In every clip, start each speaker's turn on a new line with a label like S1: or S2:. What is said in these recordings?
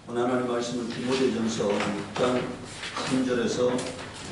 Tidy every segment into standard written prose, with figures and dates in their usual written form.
S1: 오늘 하나님 말씀은 디모데전서 6장 3절에서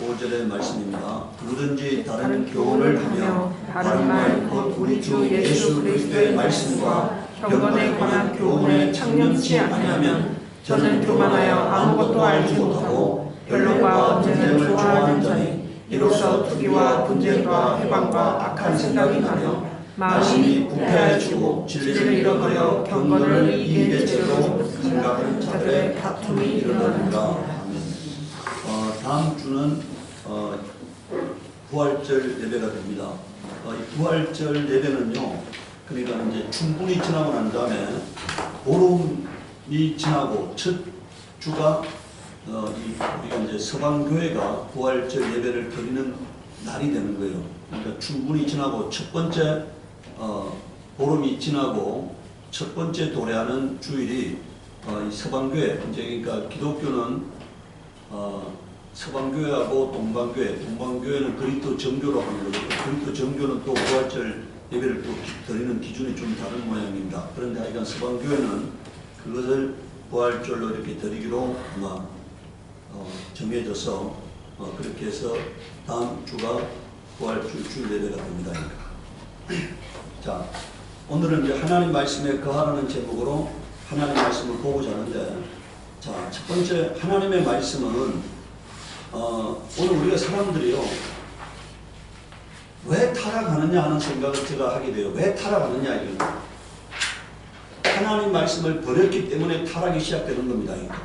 S1: 5절의 말씀입니다. 누구든지 다른 교훈을 하며 바른 말 곧 우리 주 예수 그리스도의 말씀과 경건에 관한 교훈에 창념치 아니하면 저는 교만하여 아무것도 알지 못하고 변론과 언쟁을 좋아하는 자니 이로써 투기와 분쟁과 해방과 악한 생각이 나며 마음이 부패해지고 진리를 잃어버려 경건을 이기게 죄로 생각하는 자들의 다툼이 일어나느니라. 다음 주는 부활절 예배가 됩니다. 이 부활절 예배는요, 그러니까 이제 충분히 지나고 난 다음에 보름이 지나고 첫 주가 우리가 이제 서방교회가 부활절 예배를 드리는 날이 되는 거예요. 그러니까 충분히 지나고 첫 번째 보름이 지나고 첫 번째 도래하는 주일이 이 서방교회, 이제 그러니까 기독교는 서방교회하고 동방교회는 그리스도 정교로 하는 거죠. 그리스도 정교는 또 부활절 예배를 또 드리는 기준이 좀 다른 모양입니다. 그런데 하여간 서방교회는 그것을 부활절로 이렇게 드리기로 아마 정해져서 그렇게 해서 다음 주가 부활절 주일 예배가 됩니다. 자, 오늘은 이제 하나님 말씀에 거하라는 제목으로 하나님 말씀을 보고자 하는데, 자, 첫 번째 하나님의 말씀은 오늘 우리가 사람들이요, 왜 타락하느냐 하는 생각을 제가 하게 돼요. 왜 타락하느냐, 이거. 하나님 말씀을 버렸기 때문에 타락이 시작되는 겁니다. 이거.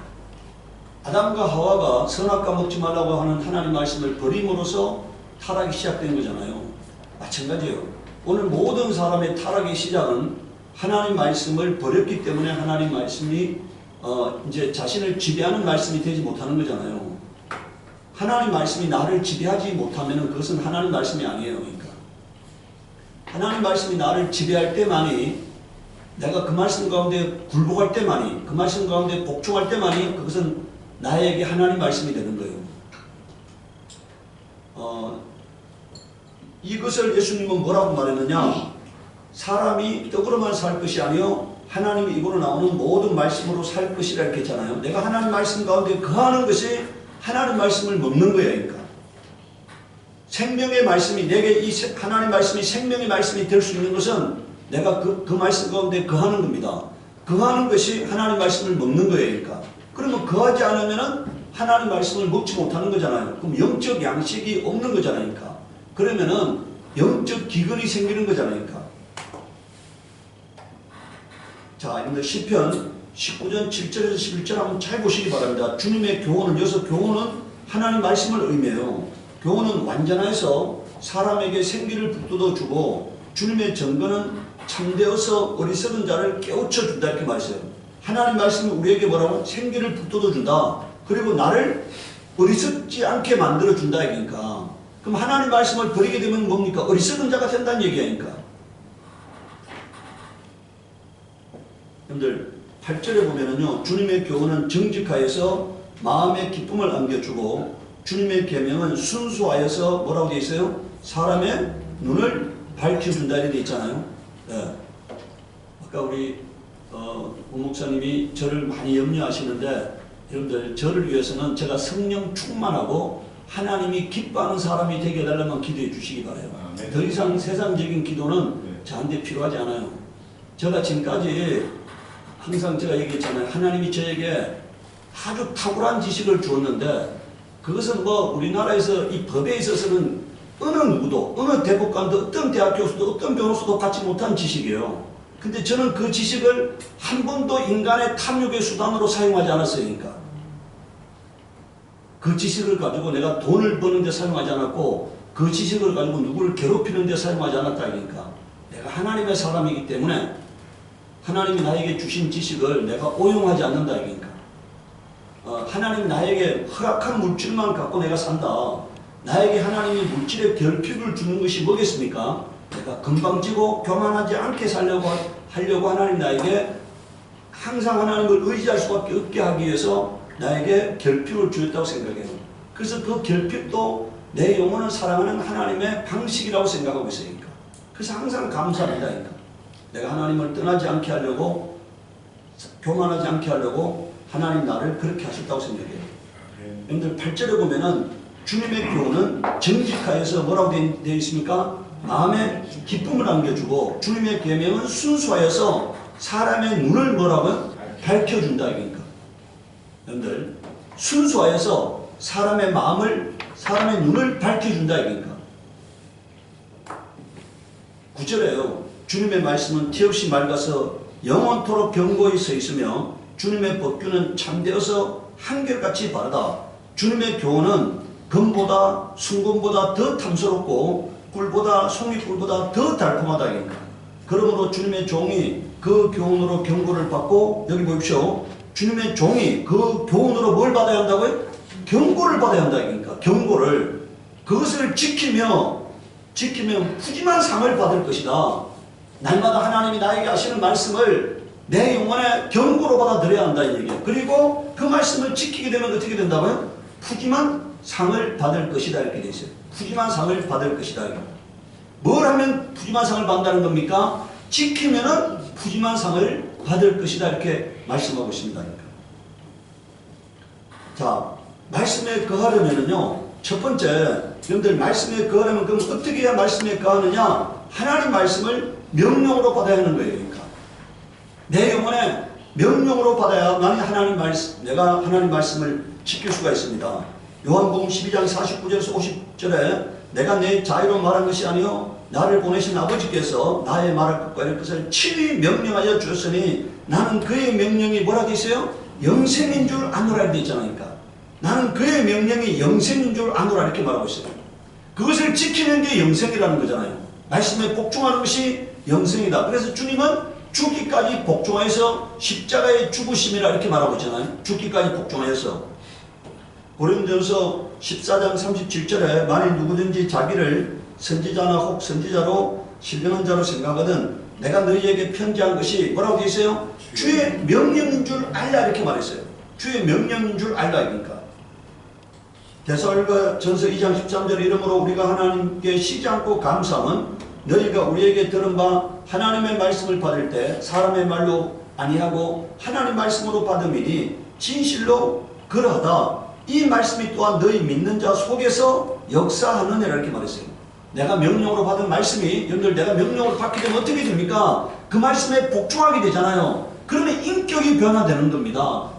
S1: 아담과 하와가 선악과 먹지 말라고 하는 하나님 말씀을 버림으로써 타락이 시작된 거잖아요. 마찬가지예요. 오늘 모든 사람의 타락의 시작은 하나님 말씀을 버렸기 때문에 하나님 말씀이 이제 자신을 지배하는 말씀이 되지 못하는 거잖아요. 하나님 말씀이 나를 지배하지 못하면 그것은 하나님 말씀이 아니에요. 그러니까 하나님 말씀이 나를 지배할 때만이, 내가 그 말씀 가운데 굴복할 때만이, 그 말씀 가운데 복종할 때만이 그것은 나에게 하나님 말씀이 되는 거예요. 이것을 예수님은 뭐라고 말했느냐? 사람이 떡으로만 살 것이 아니요 하나님의 입으로 나오는 모든 말씀으로 살 것이라 이렇게 했잖아요. 내가 하나님 말씀 가운데 거하는 것이 하나님 말씀을 먹는 거예요. 그러니까 생명의 말씀이, 내게 이 하나님 말씀이 생명의 말씀이 될 수 있는 것은 내가 그 말씀 가운데 거하는 겁니다. 거하는 것이 하나님 말씀을 먹는 거예요. 그러니까 그러면 거하지 않으면 하나님 말씀을 먹지 못하는 거잖아요. 그럼 영적 양식이 없는 거잖아요. 그러니까 그러면은 영적 기근이 생기는 거잖아요. 그러니까 자, 여러분들 시편 19전 7절에서 11절 한번 잘 보시기 바랍니다. 주님의 교훈은, 여기서 교훈은 하나님 말씀을 의미해요. 교훈은 완전해서 사람에게 생기를 북돋워 주고, 주님의 정거는 참되어서 어리석은 자를 깨우쳐 준다 이렇게 말했어요. 하나님 말씀이 우리에게 뭐라고? 생기를 북돋워 준다. 그리고 나를 어리석지 않게 만들어 준다. 그러니까 그럼 하나님 말씀을 버리게 되면 뭡니까? 어리석은 자가 된다는 얘기니까. 여러분들 8절에 보면은요, 주님의 교훈은 정직하여서 마음의 기쁨을 안겨주고, 주님의 계명은 순수하여서 뭐라고 되어 있어요? 사람의 눈을 밝혀준다 이렇게 되어 있잖아요. 네. 아까 우리 목사님이 저를 많이 염려하시는데, 여러분들 저를 위해서는 제가 성령 충만하고 하나님이 기뻐하는 사람이 되게 해달라면 기도해 주시기 바라요. 더 이상 세상적인 기도는 저한테 필요하지 않아요. 제가 지금까지 항상 제가 얘기했잖아요. 하나님이 저에게 아주 탁월한 지식을 주었는데, 그것은 뭐 우리나라에서 이 법에 있어서는 어느 누구도, 어느 대법관도, 어떤 대학 교수도, 어떤 변호사도 갖지 못한 지식이에요. 근데 저는 그 지식을 한 번도 인간의 탐욕의 수단으로 사용하지 않았어요. 그러니까 그 지식을 가지고 내가 돈을 버는 데 사용하지 않았고, 그 지식을 가지고 누구를 괴롭히는 데 사용하지 않았다. 그러니까 내가 하나님의 사람이기 때문에 하나님이 나에게 주신 지식을 내가 오용하지 않는다. 그러니까 하나님이 나에게 허락한 물질만 갖고 내가 산다. 나에게 하나님이 물질의 결핍을 주는 것이 뭐겠습니까? 내가 건방지고 교만하지 않게 하려고 하나님 나에게 항상 하나님을 의지할 수밖에 없게 하기 위해서 나에게 결핍을 주었다고 생각해요. 그래서 그 결핍도 내 영혼을 사랑하는 하나님의 방식이라고 생각하고 있어요. 그래서 항상 감사합니다. 내가 하나님을 떠나지 않게 하려고, 교만하지 않게 하려고 하나님 나를 그렇게 하셨다고 생각해요. 여러분들 8절에 보면은 주님의 교훈은 정직하여서 뭐라고 되어 있습니까? 마음에 기쁨을 안겨주고 주님의 계명은 순수하여서 사람의 눈을 뭐라고요? 밝혀준다 이거니까. 여러분들 순수하여서 사람의 마음을 사람의 눈을 밝혀준다 이거니까. 9절에요. 주님의 말씀은 티없이 맑아서 영원토록 견고히 서 있으며 주님의 법규는 참되어서 한결같이 바르다. 주님의 교훈은 금보다 순금보다 더 탐스럽고 꿀보다 송이꿀보다 더 달콤하다. 그러므로 주님의 종이 그 교훈으로 경고를 받고, 여기 보십시오. 주님의 종이 그 교훈으로 뭘 받아야 한다고요? 경고를 받아야 한다. 그러니까 경고를, 그것을 지키면 푸짐한 상을 받을 것이다. 날마다 하나님이 나에게 하시는 말씀을 내 영혼에 경고로 받아들여야 한다 이 얘기예요. 그리고 그 말씀을 지키게 되면 어떻게 된다고요? 푸짐한 상을 받을 것이다 이렇게 되어 있어요. 푸짐한 상을 받을 것이다. 뭘 하면 푸짐한 상을 받는다는 겁니까? 지키면은 푸짐한 상을 받을 것이다 이렇게 말씀하고 있습니다. 자, 말씀에 거하려면은요, 첫 번째, 여러분들 말씀에 거하려면 그럼 어떻게 해야 말씀에 거하느냐? 하나님 말씀을 명령으로 받아야 하는 거예요. 그러니까 내 영혼에 명령으로 받아야만 내가 하나님 말씀을 지킬 수가 있습니다. 요한복음 12장 49절에서 50절에 내가 내 자유로 말한 것이 아니요 나를 보내신 아버지께서 나의 말을 끝과 이룰 것을 친히 명령하여 주셨으니 나는 그의 명령이 뭐라 돼 있어요? 영생인 줄 아노라 돼 있잖아요. 그러니까 나는 그의 명령이 영생인 줄 아노라 이렇게 말하고 있어요. 그것을 지키는 게 영생이라는 거잖아요. 말씀에 복종하는 것이 영생이다. 그래서 주님은 죽기까지 복종하여서 십자가의 죽으심이라 이렇게 말하고 있잖아요. 죽기까지 복종하여서. 고린도전서 14장 37절에 만일 누구든지 자기를 선지자나 혹 선지자로 신령한 자로 생각하거든 내가 너희에게 편지한 것이 뭐라고 되어 있어요? 주의 명령인 줄 알라 이렇게 말했어요. 주의 명령인 줄 알라 이니까. 데살로니가전서 2장 13절에 이러므로 우리가 하나님께 쉬지 않고 감사함은 너희가 우리에게 들은 바 하나님의 말씀을 받을 때 사람의 말로 아니하고 하나님 말씀으로 받음이니 진실로 그러하다. 이 말씀이 또한 너희 믿는 자 속에서 역사하느니라 이렇게 말했어요. 내가 명령으로 받은 말씀이, 여러분들 내가 명령으로 받게 되면 어떻게 됩니까? 그 말씀에 복종하게 되잖아요. 그러면 인격이 변화되는 겁니다.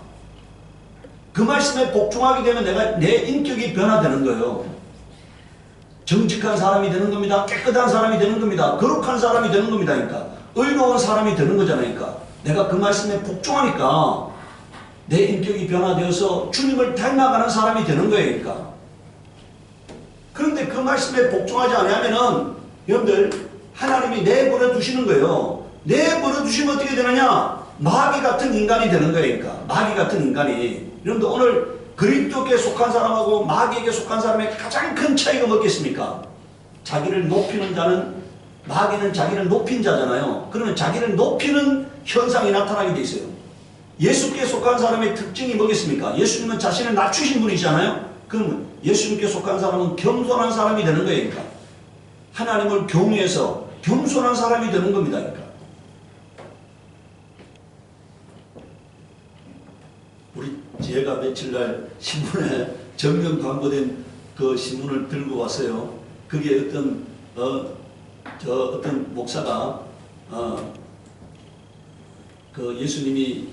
S1: 그 말씀에 복종하게 되면 내 인격이 변화되는 거예요. 정직한 사람이 되는 겁니다. 깨끗한 사람이 되는 겁니다. 거룩한 사람이 되는 겁니다. 그러니까 의로운 사람이 되는 거잖아요. 그러니까 내가 그 말씀에 복종하니까 내 인격이 변화되어서 주님을 닮아가는 사람이 되는 거예요. 그러니까 그런데 그 말씀에 복종하지 않으면은 여러분들 하나님이 내버려 두시는 거예요. 내버려 두시면 어떻게 되느냐? 마귀 같은 인간이 되는 거예요. 그러니까 마귀 같은 인간이. 여러분들 오늘 그리스도께 속한 사람하고 마귀에게 속한 사람의 가장 큰 차이가 뭐겠습니까? 자기를 높이는 자는, 마귀는 자기를 높인 자잖아요. 그러면 자기를 높이는 현상이 나타나게 돼 있어요. 예수께 속한 사람의 특징이 뭐겠습니까? 예수님은 자신을 낮추신 분이잖아요. 그러면 예수님께 속한 사람은 겸손한 사람이 되는 거예요. 그러니까 하나님을 경외해서 겸손한 사람이 되는 겁니다. 그러니까 우리 제가 며칠날 신문에 전면 광고된 그 신문을 들고 왔어요. 그게 어떤 목사가 그 예수님이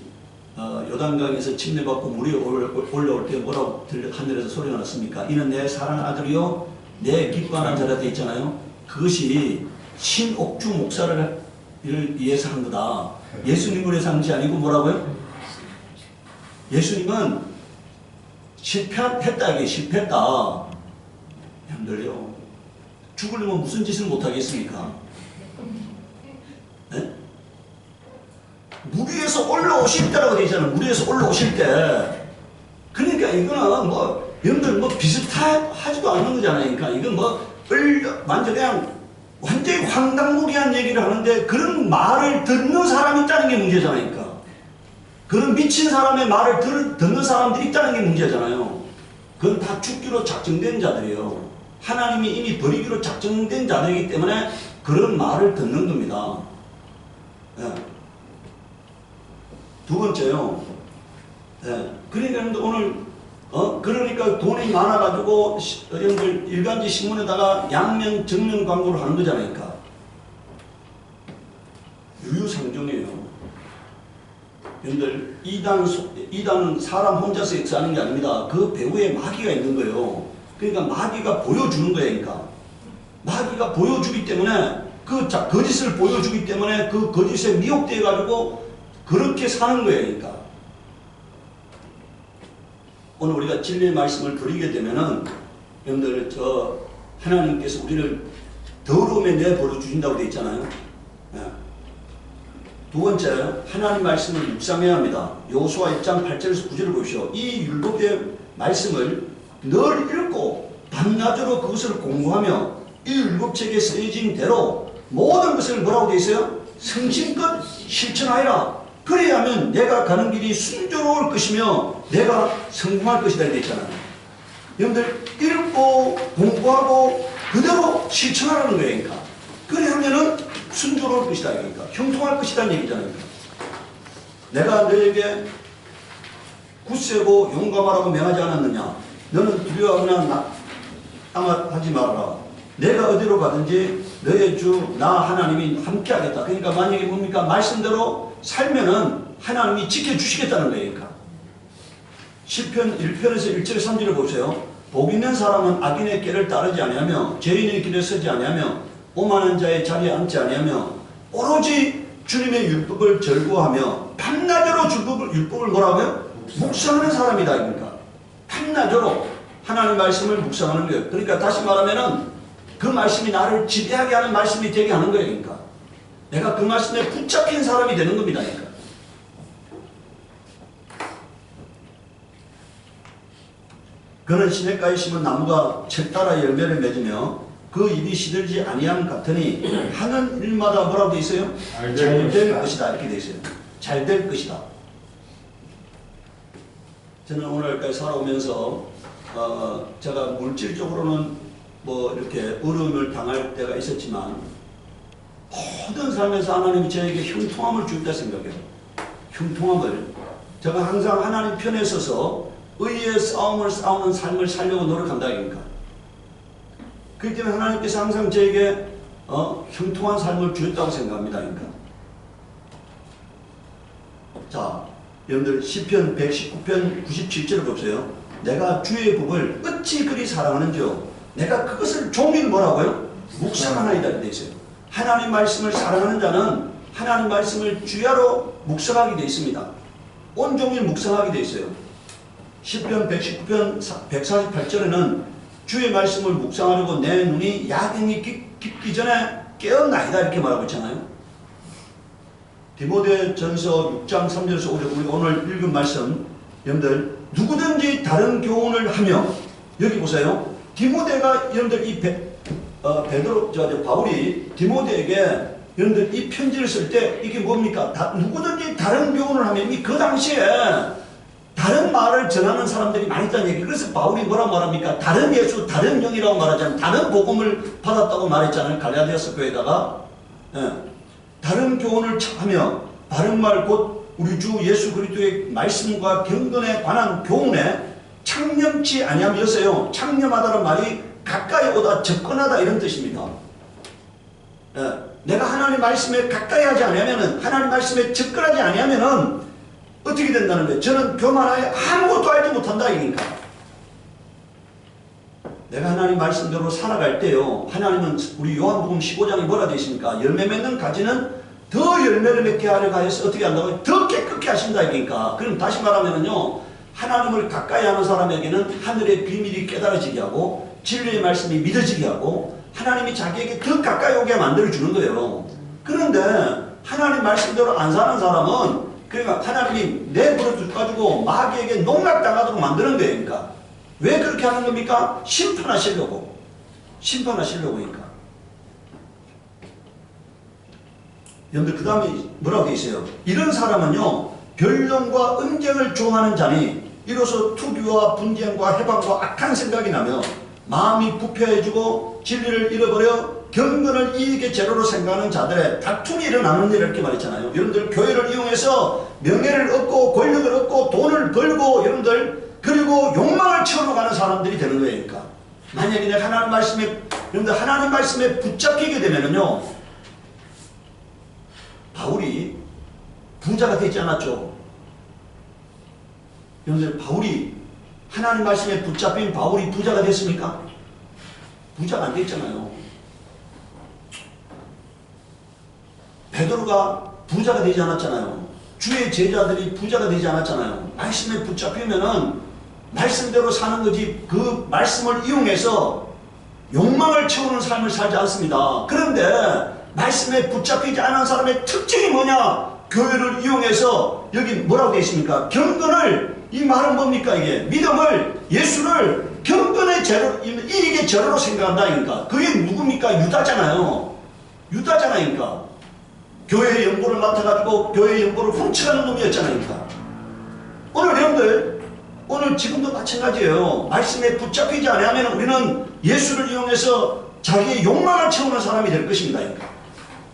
S1: 요단강에서 침례받고 물이 올라올 때 뭐라고 하늘에서 소리가 났습니까? 이는 내 사랑하는 아들이요 내 기뻐하는 자라 돼 있잖아요. 그것이 신옥주 목사를 위해서 한 거다. 예수님을 위해서 한 것이 아니고 뭐라고요? 예수님은 실패했다. 이게 실패했다. 여러분들요, 죽으려면 무슨 짓을 못하겠습니까? 네? 물 위에서 올라오실 때라고 되어 있잖아요. 물 위에서 올라오실 때. 그러니까 이거는 뭐 여러분들 뭐 비슷하지도 않는 거잖아요. 그러니까 이건 뭐 완전히 황당무계한 얘기를 하는데 그런 말을 듣는 사람이 있다는 게 문제잖아요. 그러니까 그런 미친 사람의 말을 듣는 사람들이 있다는 게 문제잖아요. 그건 다 죽기로 작정된 자들이에요. 하나님이 이미 버리기로 작정된 자들이기 때문에 그런 말을 듣는 겁니다. 네. 두 번째요. 예. 그러니까 오늘 그러니까 돈이 많아가지고 여러분들 일간지 신문에다가 양면 정면 광고를 하는 거잖아요. 그러니까. 유유상종이에요. 여러분들 이단은 사람 혼자서 역사하는 게 아닙니다. 그 배후에 마귀가 있는 거예요. 그러니까 마귀가 보여주는 거예요. 그러니까 마귀가 보여주기 때문에 그 거짓을 보여주기 때문에 그 거짓에 미혹되어 가지고 그렇게 사는 거예요. 그러니까 오늘 우리가 진리의 말씀을 드리게 되면은 여러분들 하나님께서 우리를 더러움에 내버려 주신다고 되어 있잖아요. 예. 두 번째, 하나님 말씀을 묵상해야 합니다. 여호수아 1장 8절에서 9절을 보십시오. 이 율법의 말씀을 늘 읽고 밤낮으로 그것을 공부하며 이 율법책에 쓰여진 대로 모든 것을 뭐라고 되어 있어요? 성심껏 실천하여라. 그래야면 내가 가는 길이 순조로울 것이며 내가 성공할 것이다 이렇게 있잖아요. 여러분들 읽고 공부하고 그대로 실천하라는 거예요. 그러니까. 그래야면은 순조로울 것이다. 그러니까 형통할 것이라는 얘기잖아요. 내가 너에게 굳세고 용감하라고 명하지 않았느냐. 너는 두려워하거나 하지 말아라. 내가 어디로 가든지 너의 주 나 하나님이 함께 하겠다. 그러니까 만약에 뭡니까? 말씀대로 살면은 하나님이 지켜주시겠다는 거예요. 그러니까. 시편 1편에서 1절에 3절을 보세요. 복 있는 사람은 악인의 길을 따르지 아니하며 죄인의 길에 서지 아니하며 오만한 자의 자리에 앉지 아니하며 오로지 주님의 율법을 절구하며 밤낮으로 율법을 뭐라고요? 묵상하는 사람이다. 그러니까 밤낮으로 하나님 말씀을 묵상하는 거예요. 그러니까 다시 말하면은 그 말씀이 나를 지배하게 하는 말씀이 되게 하는 거예요. 그러니까 내가 그 말씀에 붙잡힌 사람이 되는 겁니다. 그러니까 그는 시냇가에 심은 나무가 책 따라 열매를 맺으며 그 입이 시들지 아니함 같으니 하는 일마다 뭐라고 되어 있어요? 잘 될 것이다. 이렇게 되어 있어요. 잘 될 것이다. 저는 오늘까지 살아오면서 제가 물질적으로는 뭐 이렇게 어려움을 당할 때가 있었지만 모든 삶에서 하나님이 저에게 형통함을 주겠다 생각해요. 형통함을. 제가 항상 하나님 편에 서서 의의 싸움을 싸우는 삶을 살려고 노력한다. 그러니까. 그렇기 때문에 하나님께서 항상 저에게 형통한 삶을 주셨다고 생각합니다. 그러니까. 자, 여러분들 시편 119편 97절을 보세요. 내가 주의 법을 어찌 그리 사랑하는지요. 내가 그것을 종일 뭐라고요? 묵상하나이다. 되어 있어요. 하나님 말씀을 사랑하는 자는 하나님 말씀을 주야로 묵상하게 되어 있습니다. 온종일 묵상하게 되어 있어요. 시편 119편 148절에는 주의 말씀을 묵상하려고 내 눈이 야경이 깊기 전에 깨었나이다 이렇게 말하고 있잖아요. 디모데전서 6장 3절에서 5절 우리 오늘 읽은 말씀 여러분들 누구든지 다른 교훈을 하며 여기 보세요. 디모데가 여러분들 이 바울이 디모데에게 여러분들 이 편지를 쓸 때 이게 뭡니까? 누구든지 다른 교훈을 하면 이 그 당시에 다른 말을 전하는 사람들이 많이 있다는 얘기. 그래서 바울이 뭐라고 말합니까? 다른 예수, 다른 영이라고 말하잖아요. 다른 복음을 받았다고 말했잖아요. 갈라디아서 교회에다가. 예. 다른 교훈을 하며 바른 말 곧 우리 주 예수 그리스도의 말씀과 경건에 관한 교훈에 창념치 아니하면 여세요. 창념하다는 말이 가까이 오다 접근하다 이런 뜻입니다. 예. 내가 하나님 말씀에 가까이 하지 아니하면은 하나님 말씀에 접근하지 아니하면은 어떻게 된다는 거예요? 저는 교만하여 아무것도 알지 못한다 이니까. 내가 하나님 말씀대로 살아갈 때요. 하나님은 우리 요한복음 15장에 뭐라 되어 있습니까? 열매 맺는 가지는 더 열매를 맺게 하려고 하여서 어떻게 한다고요? 더 깨끗게 하신다 이니까. 그럼 다시 말하면은요. 하나님을 가까이 하는 사람에게는 하늘의 비밀이 깨달아지게 하고 진리의 말씀이 믿어지게 하고 하나님이 자기에게 더 가까이 오게 만들어주는 거예요. 그런데 하나님 말씀대로 안 사는 사람은 그러니까 하나님이 내버려 두가지고 마귀에게 농락당하도록 만드는 거예요. 그러니까. 왜 그렇게 하는 겁니까? 심판하시려고. 심판하시려고 그러니까. 여러분들 그 다음에 뭐라고 되어 있어요? 이런 사람은요. 변론과 언쟁을 좋아하는 자니 이로써 투기와 분쟁과 해방과 악한 생각이 나며 마음이 부패해지고 진리를 잃어버려 경건을 이익의 재료로 생각하는 자들의 다툼이 일어나는 일 이렇게 말했잖아요. 여러분들 교회를 이용해서 명예를 얻고 권력을 얻고 돈을 벌고 여러분들 그리고 욕망을 채우러 가는 사람들이 되는 거예요. 그러니까 만약에 내가 하나님 말씀에 여러분들 하나님 말씀에 붙잡히게 되면은요, 바울이 부자가 되지 않았죠. 여러분들 바울이 하나님 말씀에 붙잡힌 바울이 부자가 됐습니까? 부자가 안 됐잖아요. 베드로가 부자가 되지 않았잖아요. 주의 제자들이 부자가 되지 않았잖아요. 말씀에 붙잡히면은 말씀대로 사는 거지 그 말씀을 이용해서 욕망을 채우는 삶을 살지 않습니다. 그런데 말씀에 붙잡히지 않은 사람의 특징이 뭐냐? 교회를 이용해서 여기 뭐라고 되어 있습니까? 경건을, 이 말은 뭡니까? 이게 믿음을, 예수를 경건의 재료, 이익의 재료로 생각한다니까. 그게 누굽니까? 유다잖아요. 유다잖아니까. 교회의 연보를 맡아가지고 교회의 연보를 훔쳐가는 놈이었잖아니까. 오늘 여러분들, 오늘 지금도 마찬가지예요. 말씀에 붙잡히지 않으면 우리는 예수를 이용해서 자기의 욕망을 채우는 사람이 될 것입니다.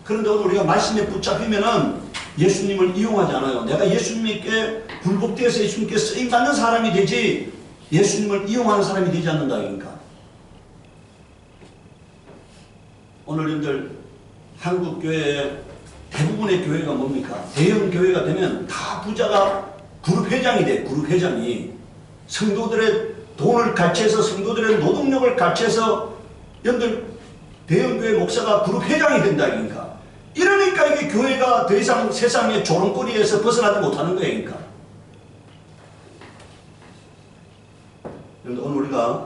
S1: 그런데 오늘 우리가 말씀에 붙잡히면은 예수님을 이용하지 않아요. 내가 예수님께 굴복되어서 예수님께 쓰임받는 사람이 되지 예수님을 이용하는 사람이 되지 않는다. 그러니까 오늘 여러분들 한국 교회의 대부분의 교회가 뭡니까? 대형 교회가 되면 다 부자가 그룹 회장이 돼. 그룹 회장이 성도들의 돈을 갈취해서 성도들의 노동력을 갈취해서 여러분들 대형 교회 목사가 그룹 회장이 된다. 그러니까 이게 교회가 더 이상 세상의 조롱거리에서 벗어나지 못하는 거예요. 그러니까 오늘 우리가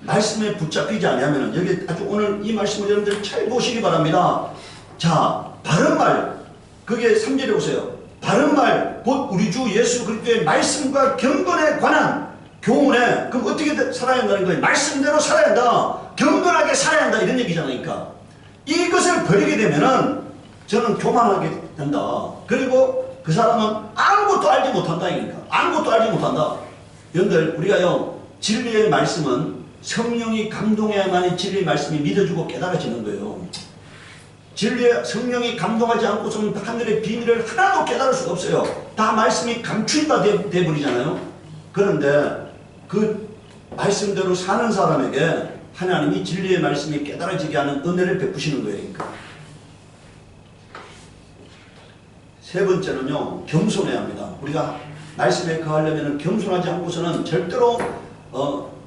S1: 말씀에 붙잡히지 않으면 여기 아주 오늘 이 말씀을 여러분들 잘 보시기 바랍니다. 자, 바른말, 그게 3절에 보세요. 바른말 곧 우리 주 예수 그리스도의 말씀과 경건에 관한 교훈에, 그럼 어떻게 살아야 한다는 거예요? 말씀대로 살아야 한다, 경건하게 살아야 한다, 이런 얘기잖아요. 그러니까 이것을 버리게 되면은 저는 교만하게 된다. 그리고 그 사람은 아무것도 알지 못한다. 그러니까 아무것도 알지 못한다. 여러분들 우리가요, 진리의 말씀은 성령이 감동해야만이 진리의 말씀이 믿어주고 깨달아지는 거예요. 진리의 성령이 감동하지 않고서는 하늘의 비밀을 하나도 깨달을 수가 없어요. 다 말씀이 감추인다 돼버리잖아요. 그런데 그 말씀대로 사는 사람에게 하나님이 진리의 말씀이 깨달아지게 하는 은혜를 베푸시는 거예요. 그러니까. 세 번째는요, 겸손해야 합니다. 우리가 말씀에 거하려면 겸손하지 않고서는 절대로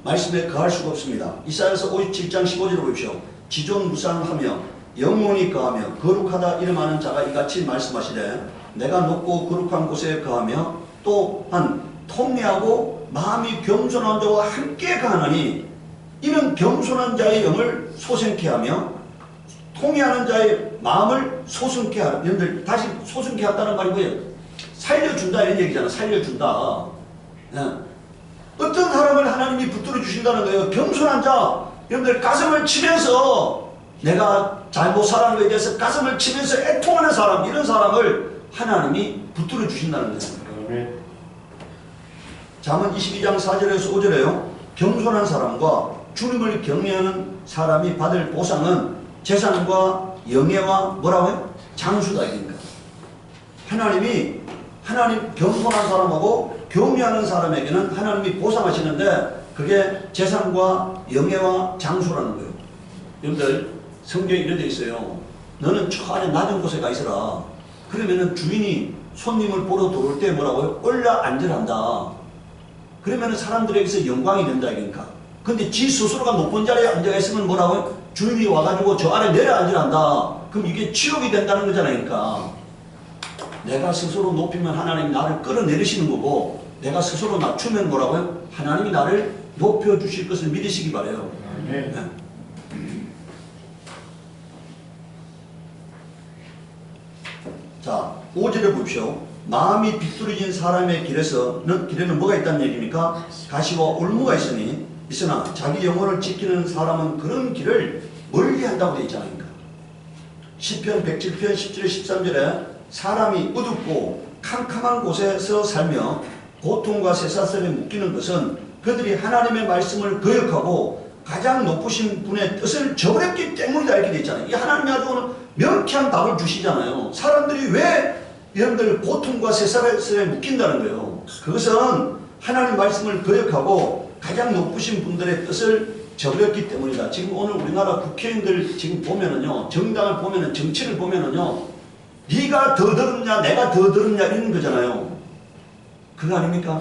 S1: 말씀에 거할 수가 없습니다. 이사야서 57장 15절을 보십시오. 지존무상하며 영원히 거하며 거룩하다 이름하는 자가 이같이 말씀하시되 내가 높고 거룩한 곳에 거하며 또한 통례하고 마음이 겸손한 자와 함께 거하나니 이는 겸손한 자의 영을 소생케 하며 통회하는 자의 마음을 소승케 하라. 여러분들 다시 소승케 한다는 말이 뭐예요? 살려준다 이런 얘기잖아. 살려준다. 예. 어떤 사람을 하나님이 붙들어 주신다는 거예요. 겸손한 자. 여러분들 가슴을 치면서 내가 잘못 살아는 것에 대해서 가슴을 치면서 애통하는 사람, 이런 사람을 하나님이 붙들어 주신다는 거예요. 잠언 22장 4절에서 5절에요. 겸손한 사람과 주님을 경외하는 사람이 받을 보상은 재산과 영예와 뭐라고요? 장수다. 이니까 하나님 겸손한 사람하고 경외하는 사람에게는 하나님이 보상하시는데 그게 재산과 영예와 장수라는 거예요. 여러분들 성경에 이렇게 되어 있어요. 너는 저 안에 낮은 곳에 가 있어라. 그러면은 주인이 손님을 보러 들어올 때 뭐라고요? 올라 앉으란다. 그러면은 사람들에게서 영광이 된다. 그러니까. 근데 지 스스로가 높은 자리에 앉아 있으면 뭐라고요? 주인이 와가지고 저 아래 내려앉으란다. 그럼 이게 치욕이 된다는 거잖아요. 그러니까 내가 스스로 높이면 하나님이 나를 끌어내리시는 거고 내가 스스로 낮추면 뭐라고요? 하나님이 나를 높여주실 것을 믿으시기 바라요. 네. 자, 5절에 보십시오. 마음이 비뚤어진 사람의 길에는 뭐가 있다는 얘기입니까? 가시와 올무가 있으나 자기 영혼을 지키는 사람은 그런 길을 멀리 한다고 되어 있잖아요. 시편 107편 10절 13절에 사람이 어둡고 캄캄한 곳에서 살며 고통과 쇠사슬에 묶이는 것은 그들이 하나님의 말씀을 거역하고 가장 높으신 분의 뜻을 저버렸기 때문이다 이렇게 돼 있잖아요. 이 하나님이 아주 명쾌한 답을 주시잖아요. 사람들이 왜 여러분들 고통과 쇠사슬에 묶인다는 거예요. 그것은 하나님 말씀을 거역하고 가장 높으신 분들의 뜻을 저버렸기 때문이다. 지금 오늘 우리나라 국회의원들 지금 보면은요, 정당을 보면은, 정치를 보면은요, 네가 더 더럽냐 내가 더 더럽냐 이런 거잖아요. 그거 아닙니까?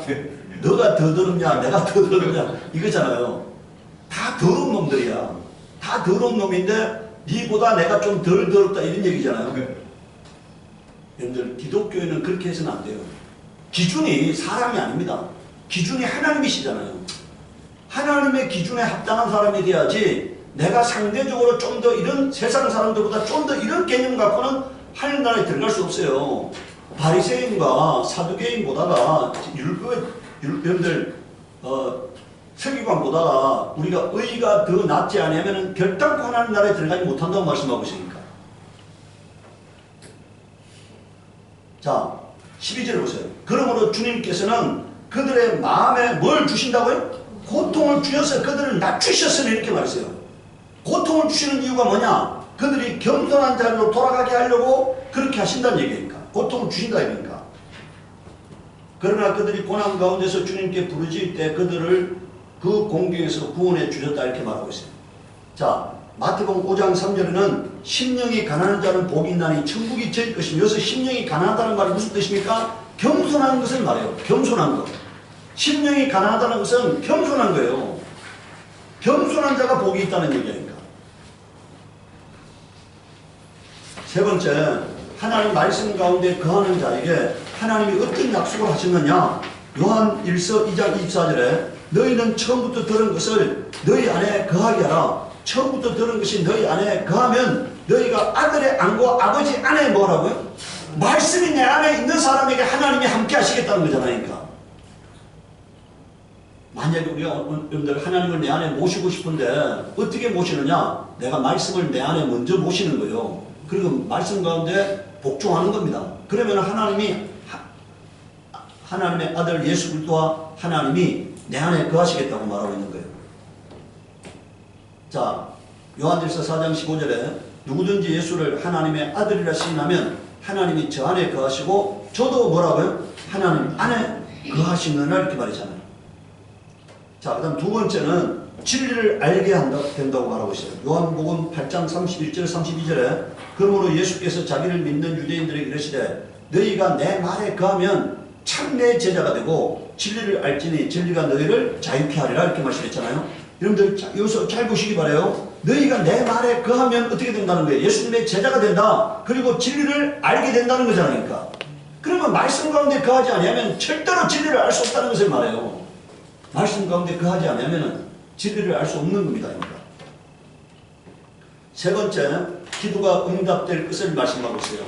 S1: 너가 더 더럽냐 내가 더 더럽냐 이거잖아요. 다 더러운 놈들이야. 다 더러운 놈인데 니보다 내가 좀 덜 더럽다 이런 얘기잖아요. 여러분들 기독교회는 그렇게 해서는 안 돼요. 기준이 사람이 아닙니다. 기준이 하나님이시잖아요. 하나님의 기준에 합당한 사람이 돼야지 내가 상대적으로 좀 더 이런 세상 사람들보다 좀 더 이런 개념 갖고는 하늘나라에 들어갈 수 없어요. 바리새인과 사두개인 보다가 여러분들 서기관 보다가 우리가 의가 더 낫지 않으면 결단코 하나님 나라에 들어가지 못한다고 말씀하고 있으니까. 자 12절을 보세요. 그러므로 주님께서는 그들의 마음에 뭘 주신다고요? 고통을 주셔서 그들을 낮추셨으니 이렇게 말했어요. 고통을 주시는 이유가 뭐냐? 그들이 겸손한 자리로 돌아가게 하려고 그렇게 하신다는 얘기니까. 고통을 주신다 이러니까. 그러나 그들이 고난 가운데서 주님께 부르짖을 때 그들을 그 공경에서 구원해 주셨다 이렇게 말하고 있어요. 자 마태복음 5장 3절에는 심령이 가난한 자는 복이 있나니 천국이 저희 것이며, 여기서 심령이 가난하다는 말이 무슨 뜻입니까? 겸손한 것을 말해요. 겸손한 것. 심령이 가난하다는 것은 겸손한 거예요. 겸손한 자가 복이 있다는 얘기니까. 세 번째, 하나님 말씀 가운데 거하는 자에게 하나님이 어떤 약속을 하셨느냐? 요한 1서 2장 24절에 너희는 처음부터 들은 것을 너희 안에 거하게 하라. 처음부터 들은 것이 너희 안에 거하면 너희가 아들의 안과 아버지 안에 뭐라고요? 말씀이 내 안에 있는 사람에게 하나님이 함께 하시겠다는 거잖아요. 그러니까. 만약에 우리가 여러분들 하나님을 내 안에 모시고 싶은데 어떻게 모시느냐? 내가 말씀을 내 안에 먼저 모시는 거예요. 그리고 말씀 가운데 복종하는 겁니다. 그러면 하나님의 아들 예수 그리스도와 하나님이 내 안에 거하시겠다고 말하고 있는 거예요. 자, 요한일서 4장 15절에 누구든지 예수를 하나님의 아들이라 시인하면 하나님이 저 안에 거하시고 저도 뭐라고요? 하나님 안에 거하시느라 이렇게 말이잖아요. 자, 그 다음 두 번째는 진리를 알게 된다고 말하고 있어요. 요한복음 8장 31절 32절에 그러므로 예수께서 자기를 믿는 유대인들에게 이르시되 너희가 내 말에 거하면 참 내 제자가 되고 진리를 알지니 진리가 너희를 자유케 하리라 이렇게 말씀했잖아요. 여러분들 여기서 잘 보시기 바라요. 너희가 내 말에 거하면 어떻게 된다는 거예요? 예수님의 제자가 된다. 그리고 진리를 알게 된다는 거잖아요. 그러니까. 그러면 말씀 가운데 거하지 아니하면 절대로 진리를 알 수 없다는 것을 말해요. 말씀 가운데 거하지 않으면 진리를 알 수 없는 겁니다. 그러니까. 세 번째, 기도가 응답될 것을 말씀하고 있어요.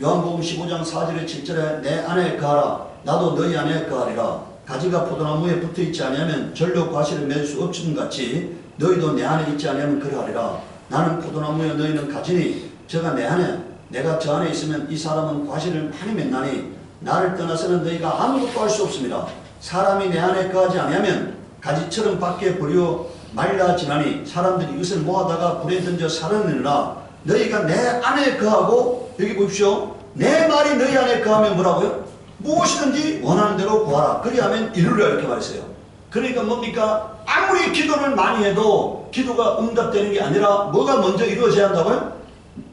S1: 요한복음 15장 4절에 7절에 내 안에 거하라 나도 너희 안에 거하리라. 가지가 포도나무에 붙어있지 아니하면 절로 과실을 맺을 수 없음 같이 너희도 내 안에 있지 아니하면 그러하리라. 나는 포도나무여 너희는 가지니 저가 내 안에 내가 저 안에 있으면 이 사람은 과실을 많이 맺나니 나를 떠나서는 너희가 아무것도 할 수 없습니다. 사람이 내 안에 거하지 아니하면 가지처럼 밖에 버려 말라지나니 사람들이 이것을 모아다가 불에 던져 살아내느라. 너희가 내 안에 거하고 여기 보십시오. 내 말이 너희 안에 거하면 뭐라고요? 무엇이든지 원하는 대로 구하라. 그리하면 이루리라 이렇게 말했어요. 그러니까 뭡니까? 아무리 기도를 많이 해도 기도가 응답되는 게 아니라 뭐가 먼저 이루어져야 한다고요?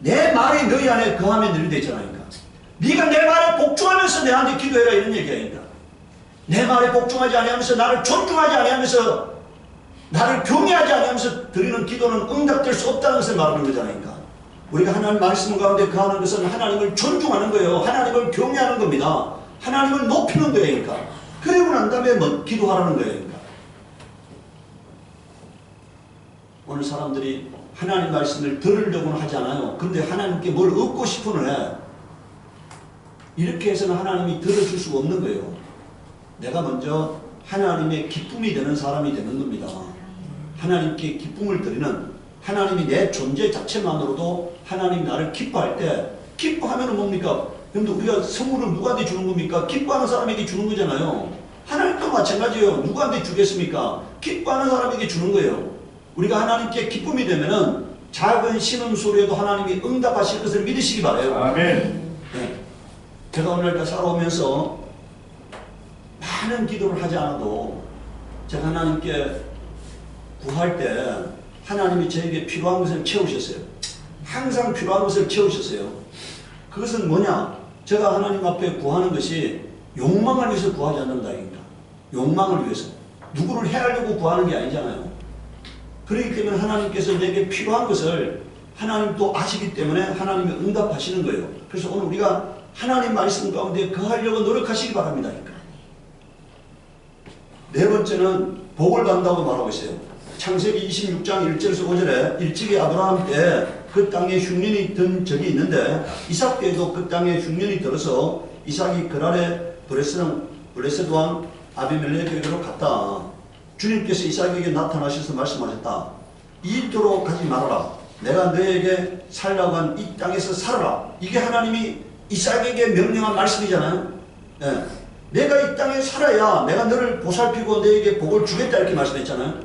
S1: 내 말이 너희 안에 거하면 이루어져 있잖아요. 그러니까. 네가 내 말에 복종하면서 내한테 기도해라 이런 얘기야. 내 말에 복종하지 아니하면서 나를 존중하지 아니하면서 나를 경외하지 아니하면서 드리는 기도는 응답될 수 없다는 것을 말하는 거잖아요. 그러니까. 우리가 하나님 말씀 가운데 거하는 것은 하나님을 존중하는 거예요. 하나님을 경외하는 겁니다. 하나님을 높이는 거예요. 그러니까. 그리고 난 다음에 뭐 기도하라는 거예요. 그러니까. 오늘 사람들이 하나님 말씀을 들으려고는 하지 않아요. 근데 하나님께 뭘 얻고 싶어는 해. 이렇게 해서는 하나님이 들어줄 수가 없는 거예요. 내가 먼저 하나님의 기쁨이 되는 사람이 되는 겁니다. 하나님께 기쁨을 드리는, 하나님이 내 존재 자체만으로도 하나님 나를 기뻐할 때, 기뻐하면 뭡니까? 여러분들 우리가 선물을 누구한테 주는 겁니까? 기뻐하는 사람에게 주는 거잖아요. 하나님도 마찬가지예요. 누구한테 주겠습니까? 기뻐하는 사람에게 주는 거예요. 우리가 하나님께 기쁨이 되면은 작은 신음소리에도 하나님이 응답하실 것을 믿으시기 바라요.
S2: 아멘.
S1: 네. 제가 오늘 살아오면서 많은 기도를 하지 않아도 제가 하나님께 구할 때 하나님이 저에게 필요한 것을 채우셨어요. 항상 필요한 것을 채우셨어요. 그것은 뭐냐? 제가 하나님 앞에 구하는 것이 욕망을 위해서 구하지 않는다니까. 욕망을 위해서. 누구를 해하려고 구하는 게 아니잖아요. 그렇기 때문에 하나님께서 내게 필요한 것을 하나님도 아시기 때문에 하나님이 응답하시는 거예요. 그래서 오늘 우리가 하나님 말씀 가운데 거하려고 노력하시기 바랍니다. 네 번째는 복을 받는다고 말하고 있어요. 창세기 26장 1절에서 5절에 일찍이 아브라함 때 그 땅에 흉년이 든 적이 있는데 이삭 때에도 그 땅에 흉년이 들어서 이삭이 그랄에 블레셋 왕 아비멜렉에게로 갔다. 주님께서 이삭에게 나타나셔서 말씀하셨다. 이토록 가지 말아라. 내가 너에게 살라고 한 이 땅에서 살아라. 이게 하나님이 이삭에게 명령한 말씀이잖아요. 네. 내가 이 땅에 살아야 내가 너를 보살피고 너에게 복을 주겠다 이렇게 말씀했잖아요.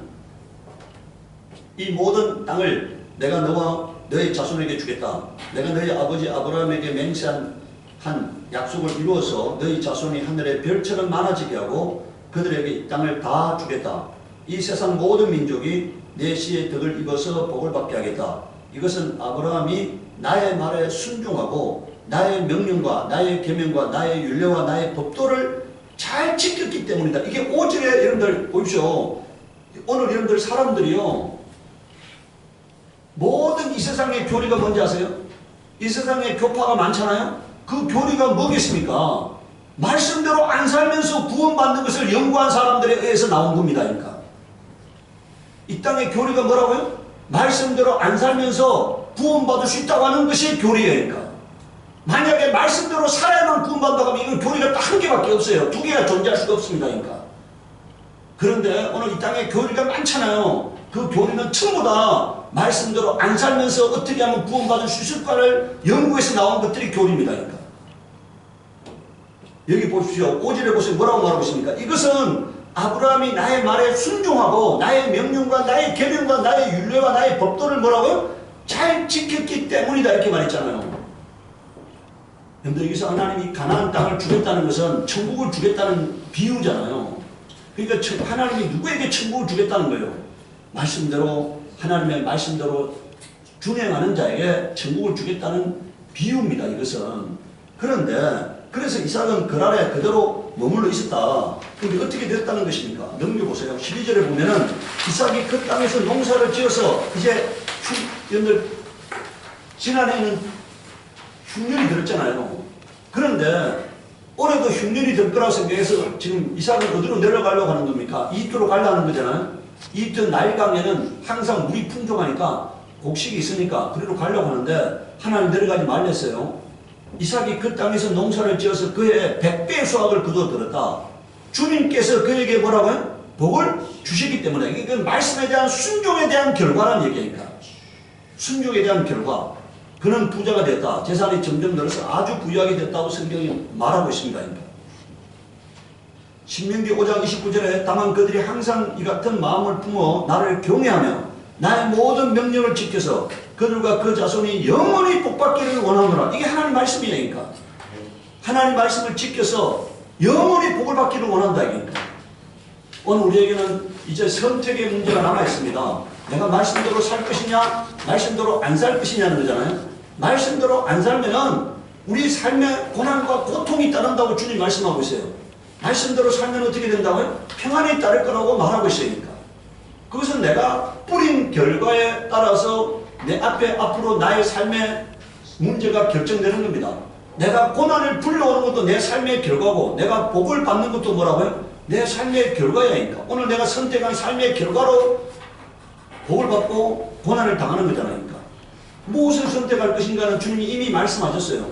S1: 이 모든 땅을 내가 너와 너의 자손에게 주겠다. 내가 너희 아버지 아브라함에게 맹세한 한 약속을 이루어서 너희 자손이 하늘의 별처럼 많아지게 하고 그들에게 이 땅을 다 주겠다. 이 세상 모든 민족이 내 씨의 덕을 입어서 복을 받게 하겠다. 이것은 아브라함이 나의 말에 순종하고 나의 명령과 나의 계명과 나의 율례와 나의 법도를 잘 지켰기 때문이다. 이게 5절에 여러분들 보십시오. 오늘 여러분들 사람들이요. 모든 이 세상의 교리가 뭔지 아세요? 이 세상에 교파가 많잖아요. 그 교리가 뭐겠습니까? 말씀대로 안 살면서 구원받는 것을 연구한 사람들에 의해서 나온 겁니다. 그러니까 이 땅의 교리가 뭐라고요? 말씀대로 안 살면서 구원받을 수 있다고 하는 것이 교리예요. 그러니까 만약에 말씀대로 살아야만 구원받는다고 하면 이건 교리가 딱 한 개밖에 없어요. 두 개가 존재할 수가 없습니다. 그러니까 그런데 오늘 이 땅에 교리가 많잖아요. 그 교리는 전부 다 말씀대로 안 살면서 어떻게 하면 구원받을 수 있을까를 연구해서 나온 것들이 교리입니다. 그러니까 여기 보십시오. 5절에 보세요. 뭐라고 말하고 있습니까? 이것은 아브라함이 나의 말에 순종하고 나의 명령과 나의 계명과 나의 율례와 나의 법도를 뭐라고요? 잘 지켰기 때문이다 이렇게 말했잖아요. 그런데 여기서 하나님이 가나안 땅을 주겠다는 것은 천국을 주겠다는 비유잖아요. 그러니까 하나님이 누구에게 천국을 주겠다는 거예요? 말씀대로 하나님의 말씀대로 준행하는 자에게 천국을 주겠다는 비유입니다. 이것은. 그런데 그래서 이삭은 그날에 그대로 머물러 있었다. 그런데 어떻게 됐다는 것입니까? 넘겨보세요. 12절에 보면은 이삭이 그 땅에서 농사를 지어서 이제 여러분들 지난해에는 흉년이 들었잖아요. 그런데 올해도 흉년이 들 거라고 생각해서 지금 이삭은 어디로 내려가려고 하는 겁니까? 이집트로 가려는 거잖아요. 이집트 나일강에는 항상 물이 풍족하니까 곡식이 있으니까 그리로 가려고 하는데 하나님 내려가지 말랬어요. 이삭이 그 땅에서 농사를 지어서 그의 100배의 수확을 거두어들었다. 주님께서 그에게 뭐라고요? 복을 주시기 때문에 이게 말씀에 대한 순종에 대한 결과라는 얘기니까. 순종에 대한 결과. 그는 부자가 됐다. 재산이 점점 늘어서 아주 부유하게 됐다고 성경이 말하고 있습니다. 신명기 5장 29절에 다만 그들이 항상 이 같은 마음을 품어 나를 경외하며 나의 모든 명령을 지켜서 그들과 그 자손이 영원히 복받기를 원하노라. 이게 하나님 말씀이니까. 하나님 말씀을 지켜서 영원히 복을 받기를 원한다. 이니까. 오늘 우리에게는 이제 선택의 문제가 남아있습니다. 내가 말씀대로 살 것이냐 말씀대로 안 살 것이냐는 거잖아요. 말씀대로 안 살면은 우리 삶에 고난과 고통이 따른다고 주님 말씀하고 있어요. 말씀대로 살면 어떻게 된다고요? 평안이 따를 거라고 말하고 있으니까. 그것은 내가 뿌린 결과에 따라서 내 앞으로 나의 삶의 문제가 결정되는 겁니다. 내가 고난을 불러오는 것도 내 삶의 결과고 내가 복을 받는 것도 뭐라고요? 내 삶의 결과야니까. 오늘 내가 선택한 삶의 결과로 복을 받고 고난을 당하는 거잖아요. 그러니까. 무엇을 선택할 것인가는 주님이 이미 말씀하셨어요.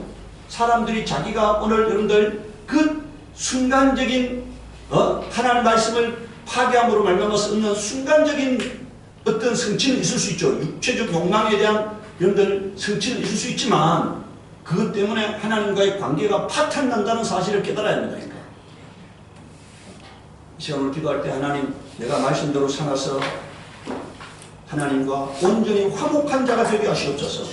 S1: 사람들이 자기가 오늘 여러분들 그 순간적인 하나님 말씀을 파괴함으로 말미암아서 얻는 순간적인 어떤 성취는 있을 수 있죠. 육체적 욕망에 대한 여러분들 성취는 있을 수 있지만 그것 때문에 하나님과의 관계가 파탄난다는 사실을 깨달아야 합니다. 그러니까. 이 시간을 기도할 때 하나님 내가 말씀대로 살아서 하나님과 온전히 화목한 자가 되게 하시옵소서.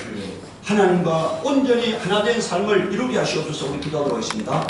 S1: 하나님과 온전히 하나된 삶을 이루게 하시옵소서. 우리 기도하도록 하겠습니다.